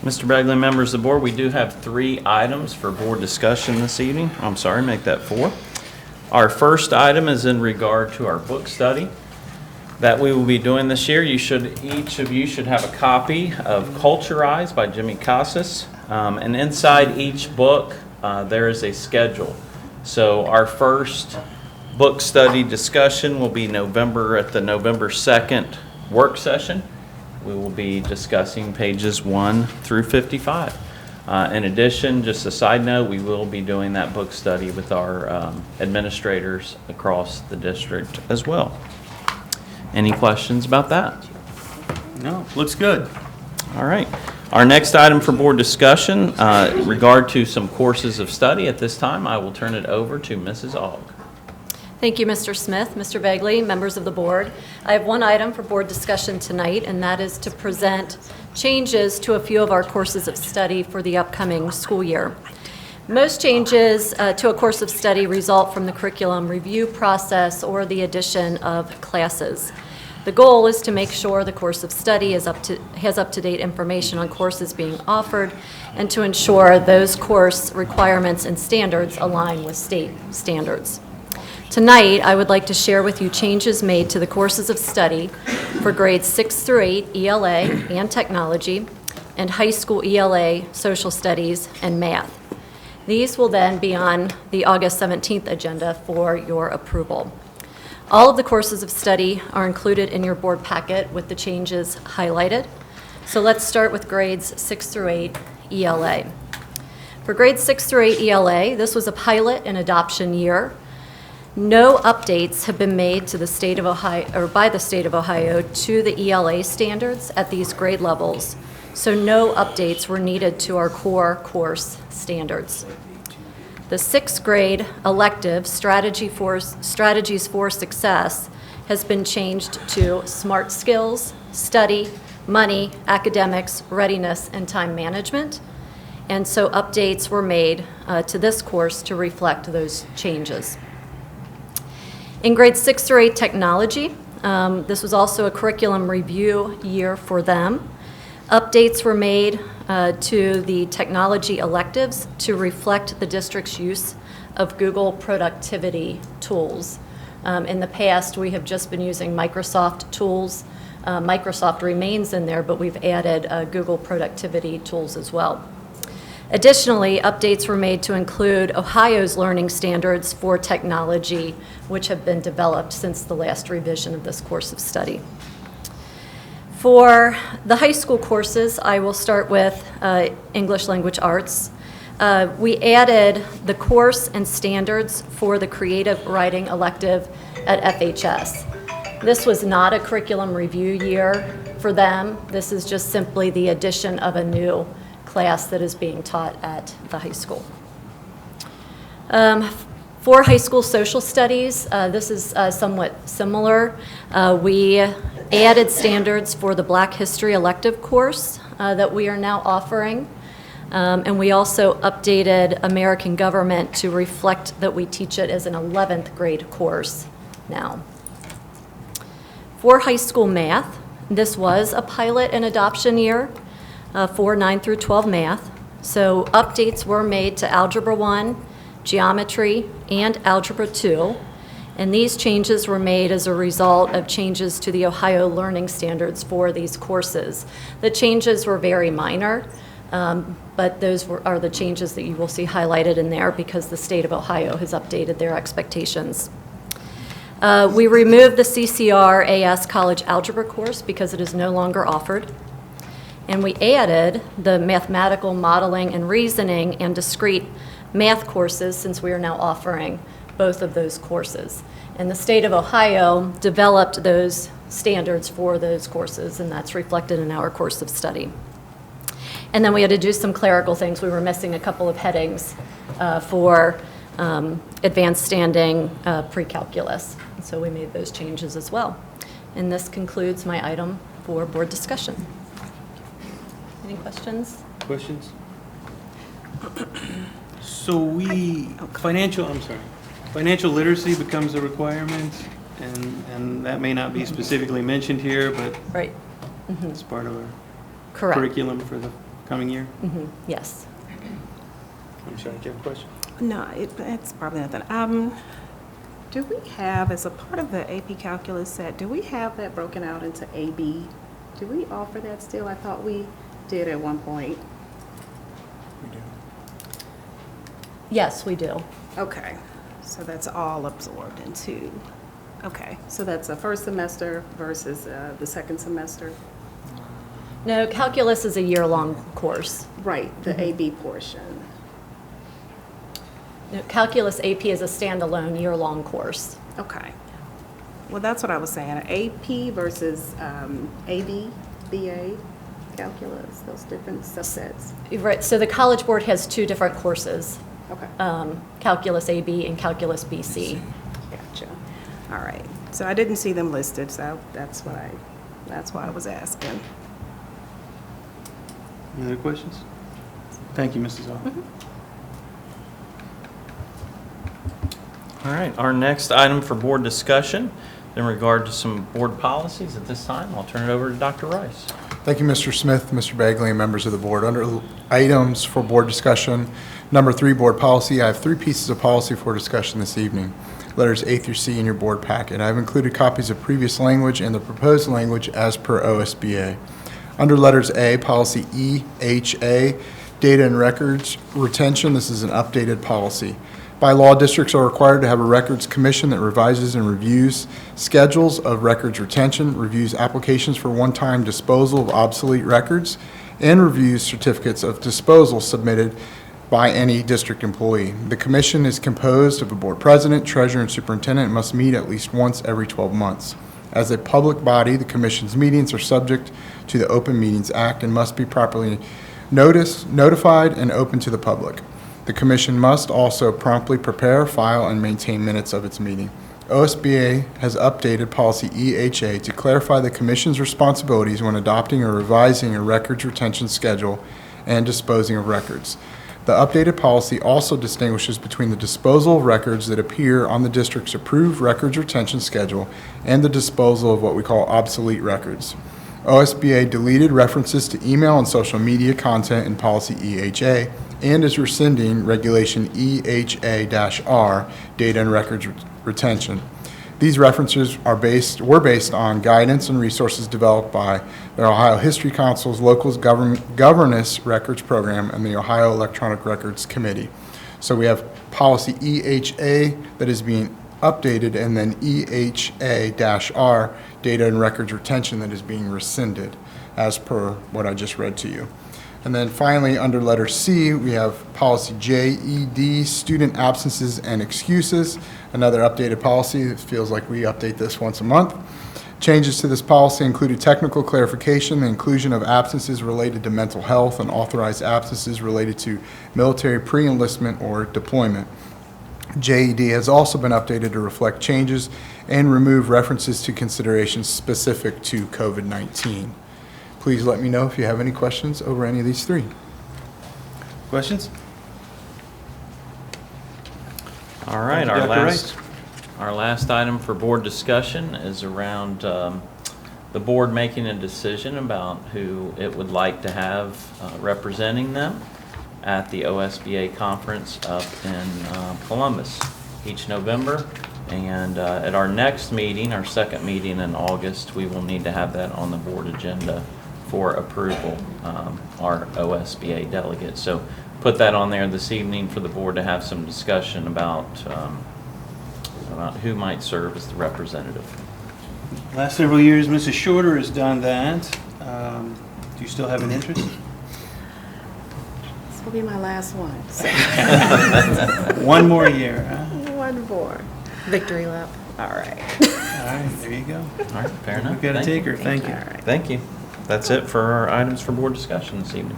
Mr. Begley, members of the board, we do have 3 items for board discussion this evening. I'm sorry, make that 4. Our first item is in regard to our book study that we will be doing this year. Each of you should have a copy of Culturize by Jimmy Casas. And inside each book, there is a schedule. So our first book study discussion will be at the November 2nd work session. We will be discussing pages 1 through 55. In addition, just a side note, we will be doing that book study with our administrators across the district as well. Any questions about that? No, looks good. All right. Our next item for board discussion, in regard to some courses of study. At this time, I will turn it over to Mrs. Aug. Thank you, Mr. Smith, Mr. Begley, members of the board. I have one item for board discussion tonight, and that is to present changes to a few of our courses of study for the upcoming school year. Most changes to a course of study result from the curriculum review process or the addition of classes. The goal is to make sure the course of study has up-to-date information on courses being offered and to ensure those course requirements and standards align with state standards. Tonight, I would like to share with you changes made to the courses of study for grades 6 through 8 ELA and technology and high school ELA, social studies, and math. These will then be on the August 17th agenda for your approval. All of the courses of study are included in your board packet with the changes highlighted. So let's start with grades 6 through 8 ELA. For grades 6 through 8 ELA, this was a pilot and adoption year. No updates have been made to the state of Ohio, or by the state of Ohio, to the ELA standards at these grade levels. So no updates were needed to our core course standards. The 6th grade elective Strategies for Success has been changed to Smart Skills, Study, Money, Academics, Readiness, and Time Management. And so updates were made to this course to reflect those changes. In grades 6 through 8 technology, this was also a curriculum review year for them. Updates were made to the technology electives to reflect the district's use of Google productivity tools. In the past, we have just been using Microsoft tools. Microsoft remains in there, but we've added Google productivity tools as well. Additionally, updates were made to include Ohio's learning standards for technology, which have been developed since the last revision of this course of study. For the high school courses, I will start with English Language Arts. We added the course and standards for the creative writing elective at FHS. This was not a curriculum review year for them. This is just simply the addition of a new class that is being taught at the high school. For high school social studies, this is somewhat similar. We added standards for the Black History elective course that we are now offering. And we also updated American Government to reflect that we teach it as an 11th grade course now. For high school math, this was a pilot and adoption year for 9 through 12 math. So updates were made to Algebra 1, Geometry, and Algebra 2. And these changes were made as a result of changes to the Ohio learning standards for these courses. The changes were very minor, but those are the changes that you will see highlighted in there because the state of Ohio has updated their expectations. We removed the CCR-AS College Algebra course because it is no longer offered. And we added the mathematical modeling and reasoning and discrete math courses since we are now offering both of those courses. And the state of Ohio developed those standards for those courses, and that's reflected in our course of study. And then we had to do some clerical things. We were missing a couple of headings for advanced standing pre-calculus. So we made those changes as well. And this concludes my item for board discussion. Any questions? Questions? So financial literacy becomes a requirement, and that may not be specifically mentioned here, but Right. it's part of our Correct. curriculum for the coming year? Yes. I'm sorry, do you have a question? No, it's probably nothing. Do we have, as a part of the AP Calculus set, do we have that broken out into AB? Do we offer that still? I thought we did at one point. Yes, we do. Okay, so that's all absorbed into, okay, so that's a first semester versus the second semester? No, calculus is a year-long course. Right, the AB portion. No, Calculus AP is a standalone year-long course. Okay. Well, that's what I was saying, AP versus AB, BA, calculus, those different subsets. Right, so the College Board has two different courses, Okay. Calculus AB and Calculus BC. Gotcha. All right. So I didn't see them listed, so that's why I was asking. Any other questions? Thank you, Mrs. Hall. All right, our next item for board discussion in regard to some board policies. At this time, I'll turn it over to Dr. Rice. Thank you, Mr. Smith, Mr. Bagley, and members of the board. Under items for board discussion, number 3, board policy, I have 3 pieces of policy for discussion this evening. Letters A through C in your board packet. I've included copies of previous language and the proposed language as per OSBA. Under letters A, policy EHA, data and records retention, this is an updated policy. By law, districts are required to have a records commission that revises and reviews schedules of records retention, reviews applications for one-time disposal of obsolete records, and reviews certificates of disposal submitted by any district employee. The commission is composed of a board president, treasurer, and superintendent, and must meet at least once every 12 months. As a public body, the commission's meetings are subject to the Open Meetings Act and must be properly notified, and open to the public. The commission must also promptly prepare, file, and maintain minutes of its meeting. OSBA has updated policy EHA to clarify the commission's responsibilities when adopting or revising a records retention schedule and disposing of records. The updated policy also distinguishes between the disposal of records that appear on the district's approved records retention schedule and the disposal of what we call obsolete records. OSBA deleted references to email and social media content in policy EHA and is rescinding regulation EHA-R, data and records retention. These references were based on guidance and resources developed by the Ohio History Council's Local Governance Records Program and the Ohio Electronic Records Committee. So we have policy EHA that is being updated, and then EHA-R, data and records retention, that is being rescinded as per what I just read to you. And then finally, under letter C, we have policy JED, student absences and excuses, another updated policy. It feels like we update this once a month. Changes to this policy included technical clarification, the inclusion of absences related to mental health, and authorized absences related to military pre-enlistment or deployment. JED has also been updated to reflect changes and remove references to considerations specific to COVID-19. Please let me know if you have any questions over any of these 3. Questions? All right, Thank you, Dr. our last item for board discussion is around the board making a decision about who it would like to have representing them at the OSBA conference up in Columbus each November. And at our next meeting, our second meeting in August, we will need to have that on the board agenda for approval, our OSBA delegate. So put that on there this evening for the board to have some discussion about who might serve as the representative. Last several years, Mrs. Shorter has done that. Do you still have an interest? This will be my last one. So. One more year, huh? One more. Victory lap. All right. All right, there you go. All right, fair enough. We've got to Thank take you. her. Thank you. All right. Thank you. That's it for our items for board discussion this evening.